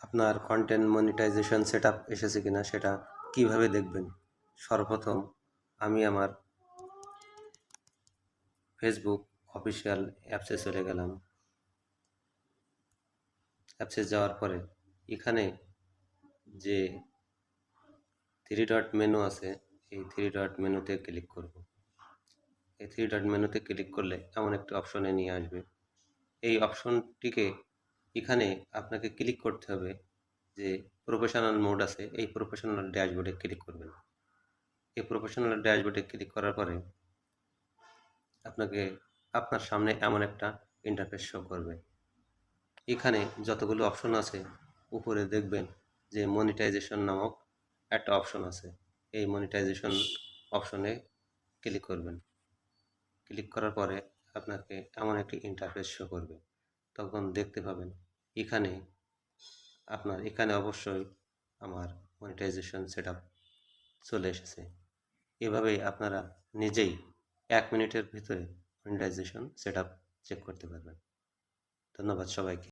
আপনার content monetization setup এসেছে কিনা সেটা কিভাবে দেখবেন? সর্বপ্রথম আমি আমার ফেসবুক অফিসিয়াল অ্যাপসে চলে গেলাম। অ্যাপসে যাওয়ার পরে এখানে যে থ্রি ডট মেনু আছে, এই থ্রি ডট মেনুতে ক্লিক করব। এই থ্রি ডট মেনুতে ক্লিক করলে এমন একটি অপশনে নিয়ে আসবে। এই অপশনটিকে এখানে আপনাকে ক্লিক করতে হবে যে প্রফেশনাল মোড আছে, এই প্রফেশনাল ড্যাশবোর্ডে ক্লিক করবেন। এই প্রফেশনাল ড্যাশবোর্ডে ক্লিক করার পরে আপনাকে আপনার সামনে এমন একটা ইন্টারফেস শো করবে। এখানে যতগুলো অপশন আছে উপরে দেখবেন যে মনিটাইজেশন নামক একটা অপশন আছে। এই মনিটাইজেশন অপশনে ক্লিক করবেন। ক্লিক করার পরে আপনাকে এমন একটি ইন্টারফেস শো করবে। তখন দেখতে পাবেন এখানে এখানে অবশ্যই আমার মনিটাইজেশন সেটআপ চলে এসেছে। এভাবেই আপনারা নিজেই ১ মিনিটের ভিতরে মনিটাইজেশন সেটআপ চেক করতে পারবেন। ধন্যবাদ সবাইকে।